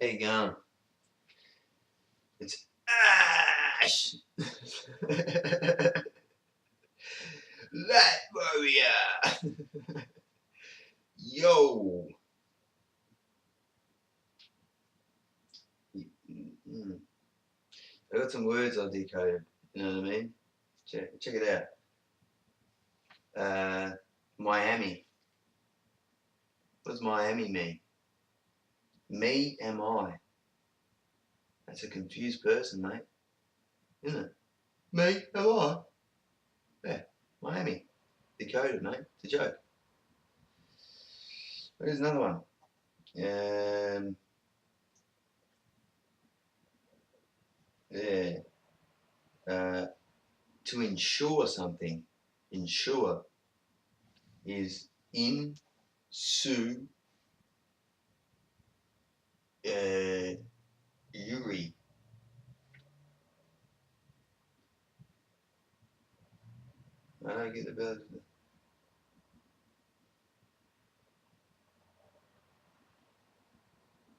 How you going? It's Ash! Light Warrior! Yo! I got some words I've decoded, you know what I mean? Check it out. Miami. What does Miami mean? Me am I. That's a confused person, mate. Isn't it? Me am I. Yeah, Miami. Decoded, mate. It's a joke. Here's another one. Yeah. To insure something. Insure is in su Yuri. I don't get the bird.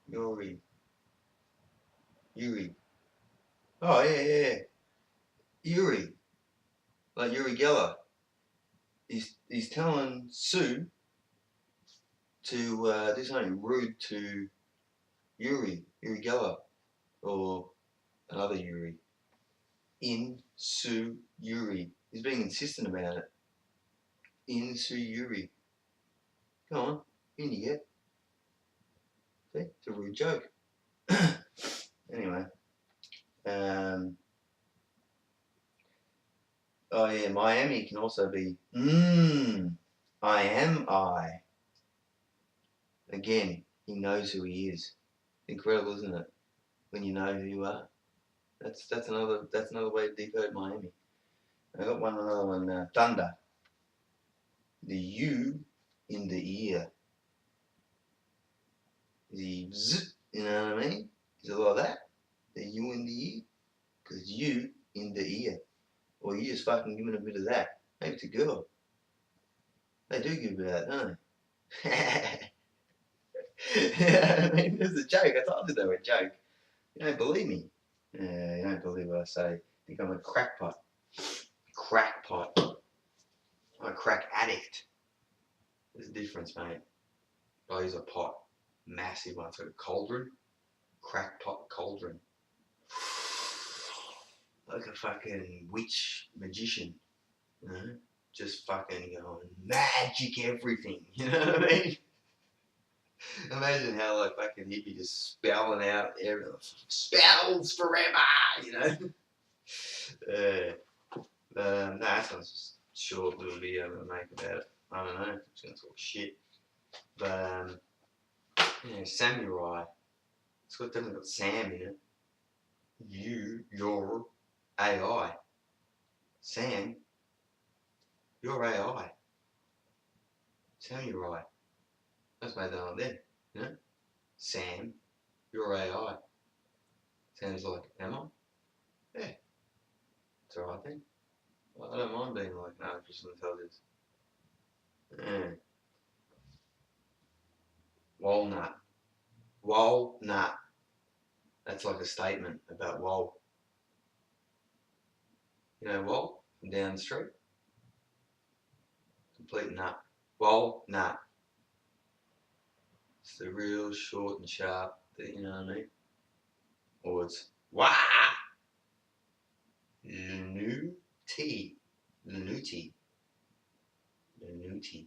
Yuri. Yuri. Oh, yeah. Yuri. Like Yuri Geller. He's telling Sue to do something rude to Yuri Geller, or another Yuri. In Sue Yuri. He's being insistent about it. In Sue Yuri. Come on, in you get. See, it's a rude joke. Anyway. Oh yeah, Miami can also be I am I. Again, he knows who he is. Incredible, isn't it? When you know who you are. That's another way to decode Miami. I got another one. Thunder. The U in the ear. Is he zzz, you know what I mean? Is it like that? The U in the ear? Because you in the ear. Or you just fucking giving a bit of that. Maybe it's a girl. They do give it out, don't they? Yeah, I mean, it's a joke. I told you they were a joke. You don't believe me. You don't believe what I say. You think I'm a crackpot. Crackpot. I'm a crack addict. There's a difference, mate. I use a pot. Massive one. It's like a cauldron. Crackpot cauldron. Like a fucking witch magician. You know? Just fucking going magic everything. You know what I mean? Imagine how like fucking he'd be just spelling out everything. Spells forever, you know? No, that's just a short little video I'm going to make about it. I don't know. I'm just going to talk shit. But, yeah, samurai. It's definitely got Sam in it. You're AI. Sam, you're AI. Samurai. That's made that on there, you know? Sam, you're AI. Sounds like, am I? Yeah. It's alright then. I don't mind being like an artificial intelligence. Yeah. Walnut. Walnut. That's like a statement about Wal. You know Wal? From down the street? Complete nut. Walnut. It's the real short and sharp, you know what I mean? Or it's wah! Lanuti. Lanuti. Lanuti.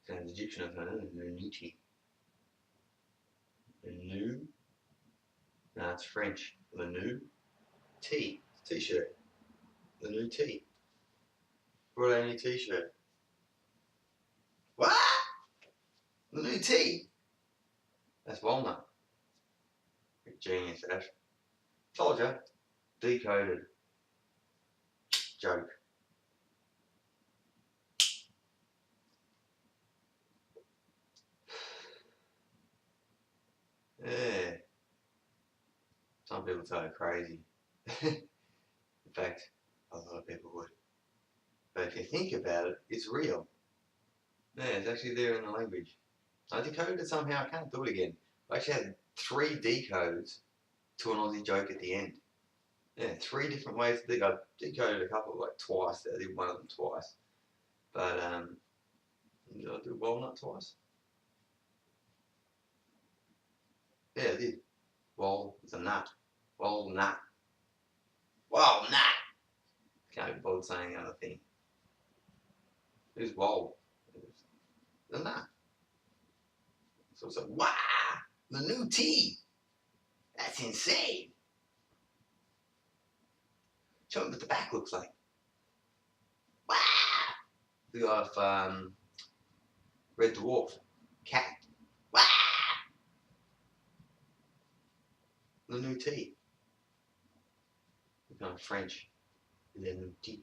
Sounds Egyptian, I don't know. Lanuti. Lanu. No, it's French. Lanu. T. T-shirt. Lanu T. Brought out a new t-shirt. What? Lanu T. That's walnut. Genius, Ash. Told ya. Decoded. Joke. Yeah. Some people say it's crazy. In fact, a lot of people would. But if you think about it, it's real. Yeah, it's actually there in the language. I decoded it somehow. I can't do it again. I actually had 3 decodes to an Aussie joke at the end. Yeah, 3 different ways to decode. I decoded a couple like twice. I did one of them twice. But did I do walnut twice? Yeah, I did. Wal is a nut. Walnut. Walnut. Can't be bothered saying the other thing. Who's wal? The nut. So it's like, wow, the new tea. That's insane. Show me what the back looks like. Wow. We got Red Dwarf. Cat. Wow. The new tea. We're going French. The new tea.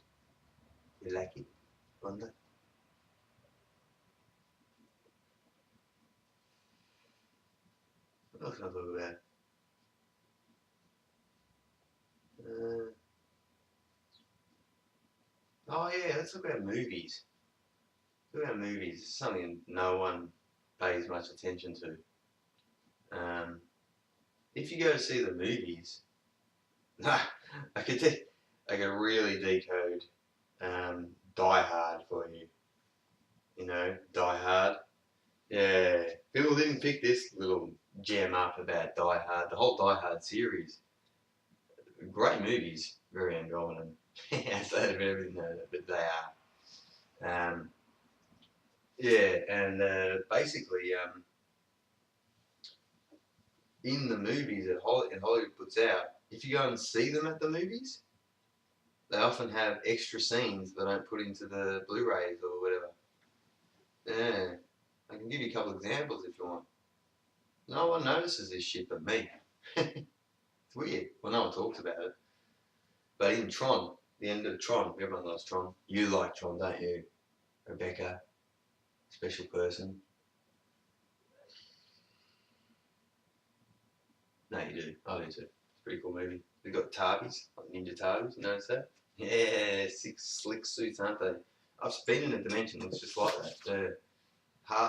You like it? Wonder. What else can I talk about? Oh yeah, let's talk about movies. Talk about movies. It's something no one pays much attention to. If you go to see the movies, I could really decode Die Hard for you. You know, Die Hard. Yeah, people didn't pick this little gem up about Die Hard. The whole Die Hard series, great movies, very Andromedan. Outside of everything that they are. Yeah, and basically, in the movies that Hollywood puts out, if you go and see them at the movies, they often have extra scenes they don't put into the Blu-rays or whatever. Yeah, I can give you a couple of examples if you want. No one notices this shit but me. It's weird. Well, no one talks about it. But in Tron, the end of Tron, everyone loves Tron. You like Tron, don't you, Rebecca? Special person. No, you do. I do too. It's a pretty cool movie. They've got Tarbies, like Ninja Tarbies. You notice that? Yeah, 6 slick suits, aren't they? I've been in a dimension that looks just like that.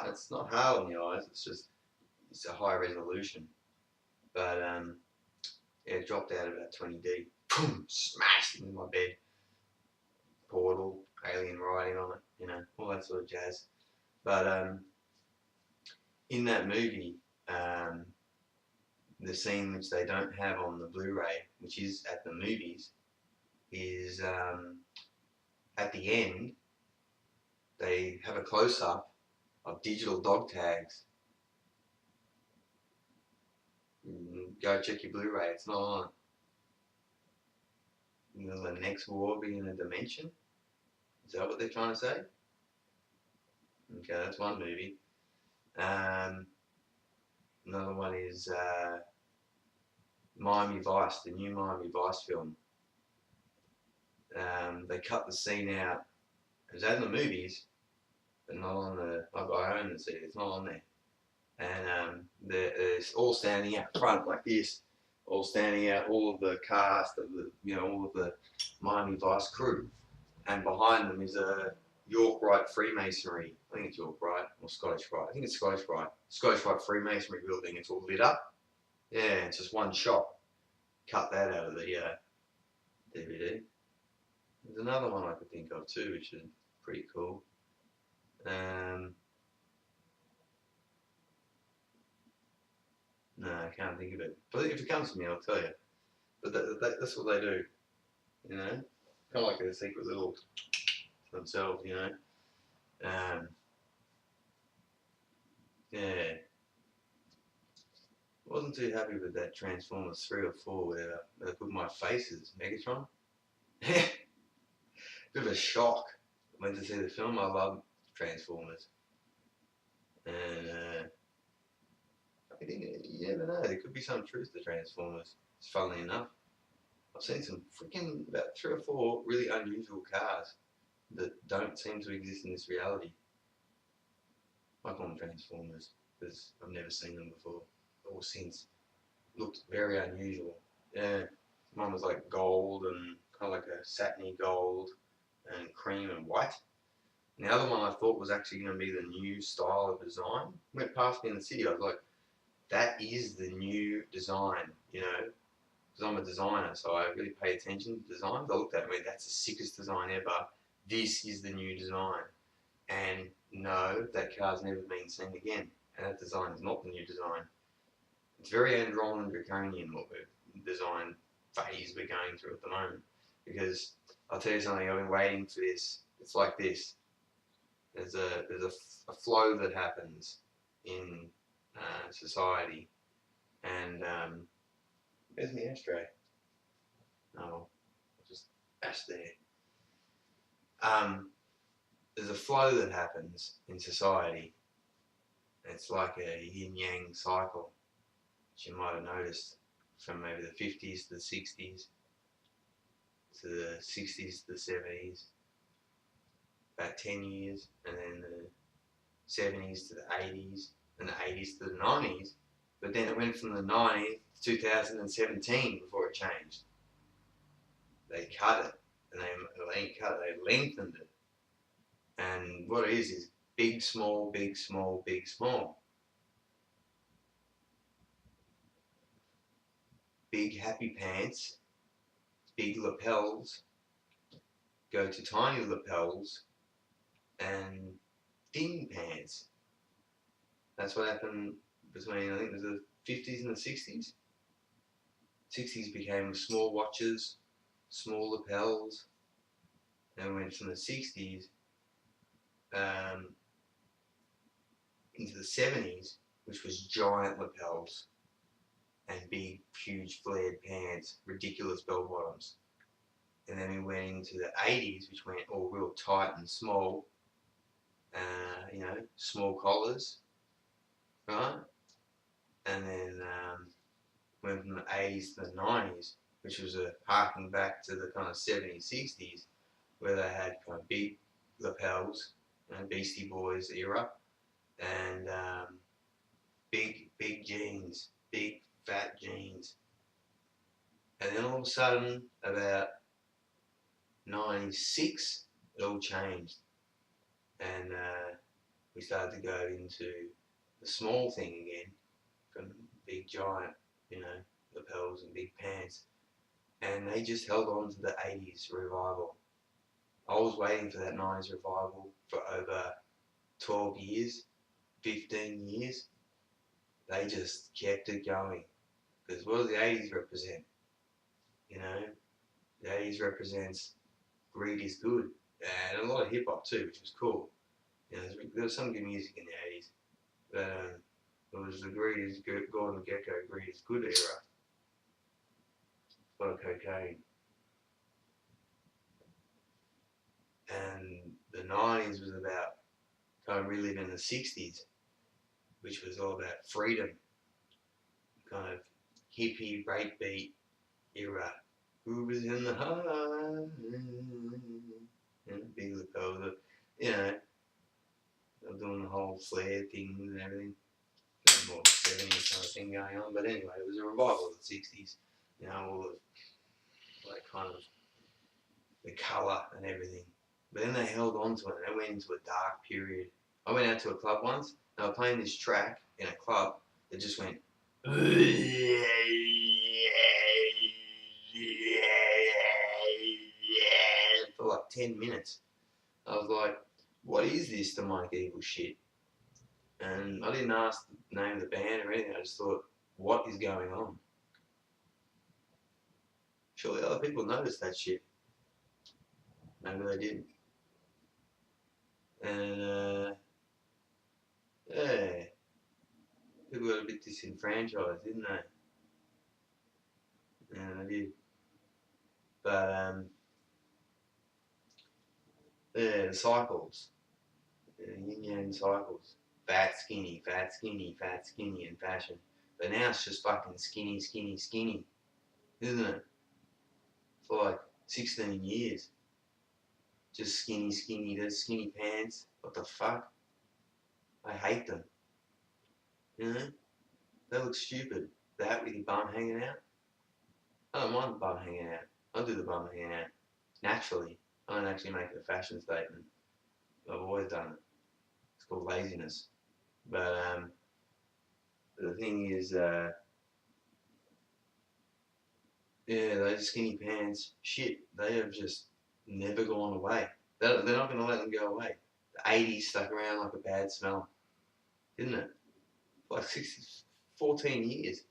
It's not hard on the eyes. It's a high resolution. But yeah, it dropped out about 20D. Boom! Smashed into my bed. Portal, alien writing on it. You know, all that sort of jazz. But in that movie, the scene which they don't have on the Blu-ray, which is at the movies, is at the end, they have a close-up of digital dog tags. Go check your Blu-ray, it's not on. Will the next war be in a dimension? Is that what they're trying to say? Okay, that's one movie. Another one is Miami Vice, the new Miami Vice film. They cut the scene out. It was in the movies, but not on the. I own the CD. It's not on there. And they're all standing out front like this, all standing out. All of the cast of all of the Miami Vice crew, and behind them is a York Rite Freemasonry. I think it's York Rite or Scottish Rite. I think it's Scottish Rite. Scottish Rite Freemasonry building. It's all lit up. Yeah, it's just one shot. Cut that out of the DVD. There's another one I could think of too, which is pretty cool. No, I can't think of it. But if it comes to me, I'll tell you. But that's what they do, you know? Kind of like a secret little themselves, you know? Yeah. Wasn't too happy with that Transformers 3 or 4 where they put my face as Megatron. Bit of a shock. Went to see the film. I love Transformers. And I think you never know. There could be some truth to Transformers. Funnily enough, I've seen some freaking about 3 or 4 really unusual cars that don't seem to exist in this reality. I call them Transformers because I've never seen them before or since. Looked very unusual. Yeah, one was like gold and kind of like a satiny gold and cream and white. And the other one I thought was actually going to be the new style of design. Went past me in the city. I was like, that is the new design, you know, because I'm a designer, so I really pay attention to designs. I looked at it and went, that's the sickest design ever. This is the new design. And no, that car's never been seen again. And that design is not the new design. It's very Andron and Draconian what we're design phase we're going through at the moment. Because I'll tell you something, I've been waiting for this. It's like this. There's a flow that happens in society, and where's my ashtray? Oh, just ash there. There's a flow that happens in society. It's like a yin yang cycle, which you might have noticed from maybe the 50s to the 60s to the 60s to the 70s, about 10 years, and then the 70s to the 80s, and the 80s to the 90s. But then it went from the 90s to 2017 before it changed. They cut it, and they lengthened it. And what it is big, small, big, small, big, small. Big, happy pants, big lapels, go to tiny lapels, and thin pants. That's what happened between, I think it was the 50s and the 60s. 60s became small watches, small lapels, and went from the 60s into the 70s, which was giant lapels and big, huge flared pants, ridiculous bell bottoms. And then we went into the 80s, which went all real tight and small, small collars, right? And then went from the 80s to the 90s, which was a harking back to the kind of 70s, 60s, where they had kind of big lapels, Beastie Boys era, and big jeans, big fat jeans. And then all of a sudden, about 96, it all changed. And we started to go into the small thing again, from big giant, lapels and big pants. And they just held on to the 80s revival. I was waiting for that 90s revival for over 12 years, 15 years. They just kept it going. Because what do the 80s represent? The 80s represents greed is good. And a lot of hip hop too, which was cool. There was some good music in the 80s. But it was the greed is good, Gordon Gecko, greed is good era. A lot of cocaine. And the 90s was about kind of reliving the 60s, which was all about freedom, kind of hippie, breakbeat era. Who was in the heart? Big lapels, doing the whole flare thing and everything. More 70s kind of thing going on, but anyway, it was a revival of the 60s. All of like kind of the colour and everything. But then they held on to it and they went into a dark period. I went out to a club once, they were playing this track in a club that just went for like 10 minutes. I was like, what is this demonic evil shit? And I didn't ask the name of the band or anything, I just thought, what is going on? Surely other people noticed that shit. Maybe they didn't. And yeah, people got a bit disenfranchised, didn't they? Yeah, they did. But yeah, the cycles, yin yang cycles. Fat, skinny, fat, skinny, fat, skinny in fashion. But now it's just fucking skinny, skinny, skinny, isn't it? For like 16 years. Just skinny, skinny, there's skinny pants. What the fuck? I hate them. They look stupid. That with your bum hanging out. I don't mind the bum hanging out. I'll do the bum hanging out naturally. I don't actually make it a fashion statement. I've always done it. It's called laziness. But the thing is, those skinny pants, shit, they have just never gone away. They're not going to let them go away. The 80s stuck around like a bad smell, didn't it? Like 14 years.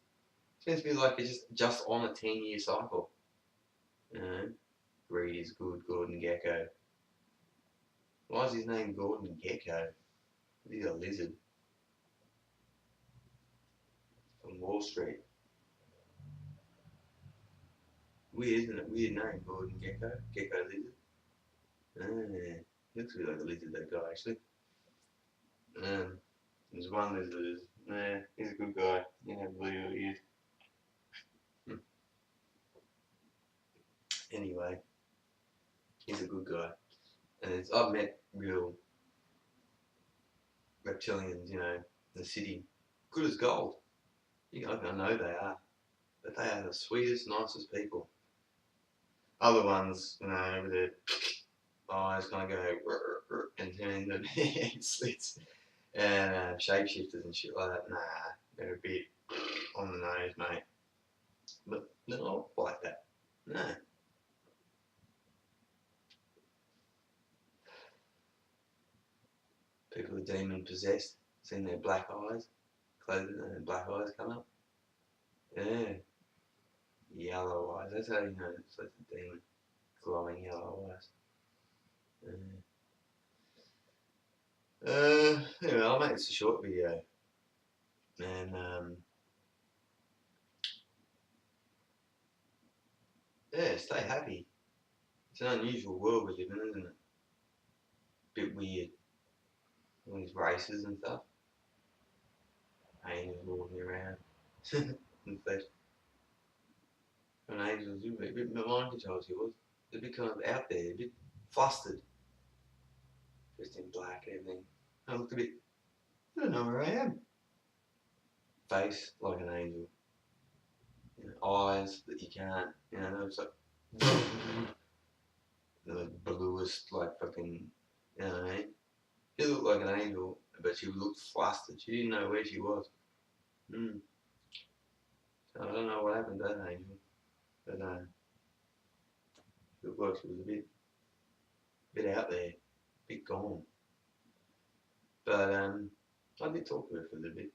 It's meant to be like it's just on a 10-year cycle. You know, greed is good, Gordon Gecko. Why is his name Gordon Gecko? He's a lizard from Wall Street. Weird, isn't it? Weird name, Gordon Gecko. Gecko lizard. Looks a bit like a lizard, that guy, actually. There's one lizard. He's a good guy. You never believe who he is. Anyway, he's a good guy. And I've met real reptilians, in the city. Good as gold. I know they are. But they are the sweetest, nicest people. Other ones, with their eyes kind of go and turn into hand slits and shapeshifters and shit like that. Nah, they're a bit on the nose, mate. But they're not like that. No. People are demon possessed, seen their black eyes, closed and black eyes come up. Yeah. Yellow eyes. That's how you know it's like a demon. Glowing yellow eyes. Anyway, I'll make this a short video. And stay happy. It's an unusual world we live in, isn't it? Bit weird. All these races and stuff. Angels walking around. And such. And angels, a bit mind control she was. They're a bit kind of out there, a bit flustered. Dressed in black and everything. I looked a bit, I don't know where I am. Face like an angel. Eyes that you can't, it's like the bluest, like fucking, you know what I mean? She looked like an angel, but she looked flustered. She didn't know where she was. So I don't know what happened to that angel, but it looked like she was a bit out there, a bit gone. But I did talk to her for a little bit.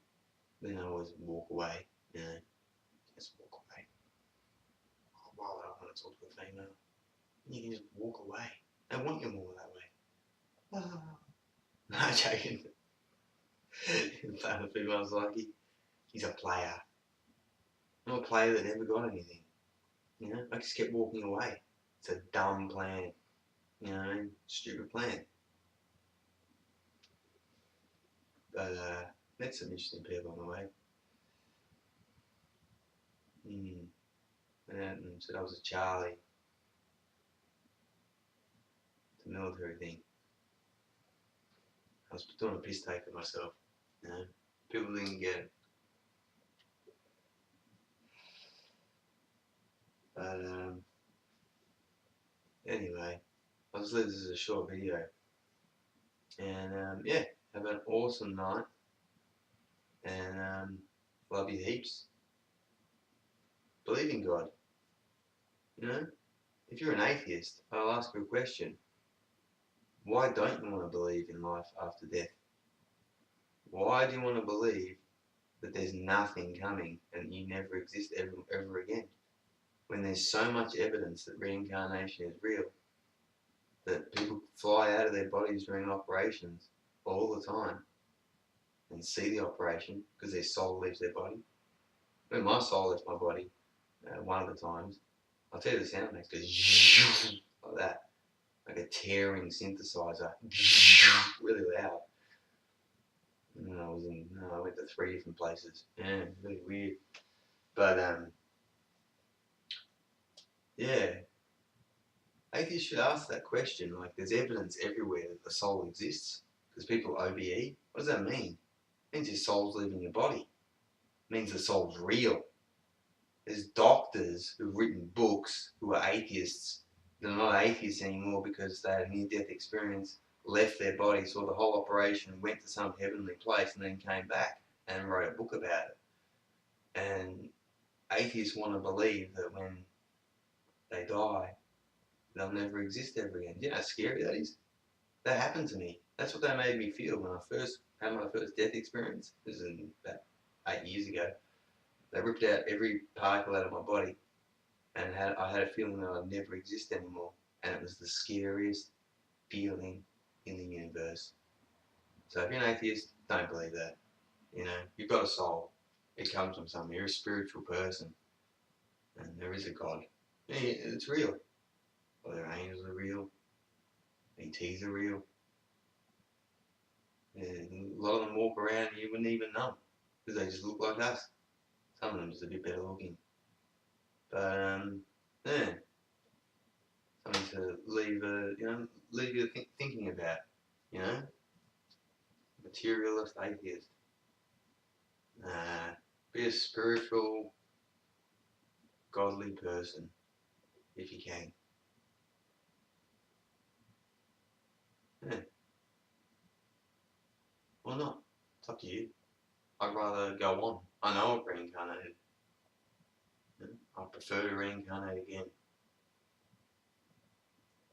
Then I always walk away, just walk away. Why would I want to talk to a female? You can just walk away. I want you more that way. Oh. No, joking. The female's like, he's a player. I'm a player that never got anything. I just kept walking away. It's a dumb plan. Stupid plan. But met some interesting people on the way. And said I was a Charlie. It's a military thing. I was doing a piss take of myself. People didn't get it. But anyway, I'll just leave this as a short video. And have an awesome night. And love you heaps. Believe in God. If you're an atheist, I'll ask you a question. Why don't you want to believe in life after death? Why do you want to believe that there's nothing coming and you never exist ever again? When there's so much evidence that reincarnation is real, that people fly out of their bodies during operations all the time and see the operation because their soul leaves their body. When my soul left my body, one of the times, I'll tell you the sound makes, goes like that, like a tearing synthesizer, really loud. And I went to 3 different places. Yeah, really weird. But atheists should ask that question. Like, there's evidence everywhere that the soul exists. Because people OBE, what does that mean? It means your soul's leaving your body. It means the soul's real. There's doctors who've written books who are atheists. They're not atheists anymore because they had a near-death experience, left their body, saw the whole operation, went to some heavenly place, and then came back and wrote a book about it. And atheists want to believe that when they die, they'll never exist ever again. Do you know how scary that is? That happened to me. That's what they made me feel when I first had my first death experience. This is about 8 years ago. They ripped out every particle out of my body, and I had a feeling that I'd never exist anymore. And it was the scariest feeling in the universe. So if you're an atheist, don't believe that. You know, you've got a soul. It comes from somewhere. You're a spiritual person, and there is a God. Yeah, it's real. Whether angels are real, ETs are real. Yeah, a lot of them walk around and you wouldn't even know because they just look like us. Some of them just a bit better looking. But yeah, something to leave you thinking about. You know, materialist atheist. Be a spiritual, godly person if you can. Yeah, why not? It's up to you. I'd rather go on. I know I've reincarnated. Yeah, I prefer to reincarnate again.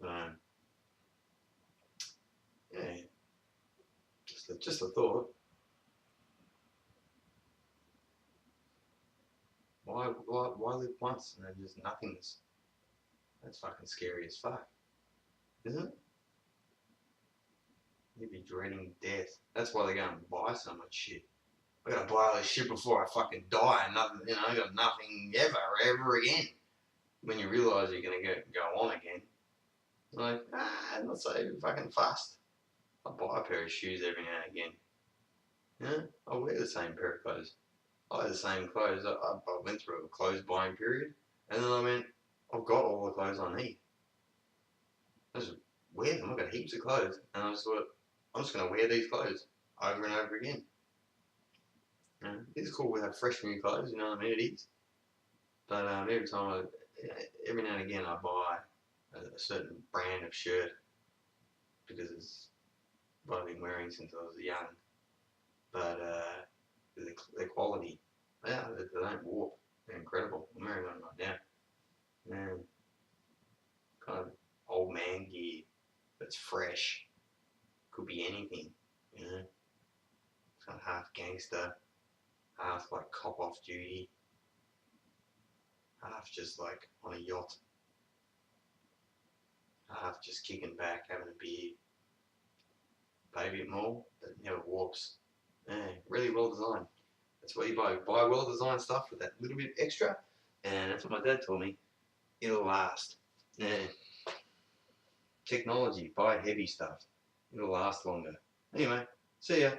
But yeah, just a thought. Why live once and then just nothingness? That's fucking scary as fuck, isn't it? You'd be dreading death. That's why they go and buy so much shit. I gotta buy all this shit before I fucking die and nothing, I got nothing ever again. When you realise you're gonna go on again, like, I'm not so fucking fast. I buy a pair of shoes every now and again. Yeah, I wear the same pair of clothes. I wear the same clothes. I went through a clothes buying period, and then I went, I've got all the clothes I need. I just wear them. I've got heaps of clothes, and I just thought, I'm just going to wear these clothes over and over again. It's cool we have fresh new clothes, you know what I mean? It is. But every now and again, I buy a certain brand of shirt because it's what I've been wearing since I was young. But the quality, yeah, they don't warp. They're incredible. I'm wearing one right now. Man, kind of old man gear that's fresh. Could be anything, you know. It's kind of half gangster, half like cop off duty, half just like on a yacht, half just kicking back, having a beer, pay a bit more, but it never warps. Yeah, really well designed. That's what you buy. Buy well designed stuff with that little bit extra, and that's what my dad told me. It'll last. Yeah. Technology, buy heavy stuff. It'll last longer. Anyway, see ya.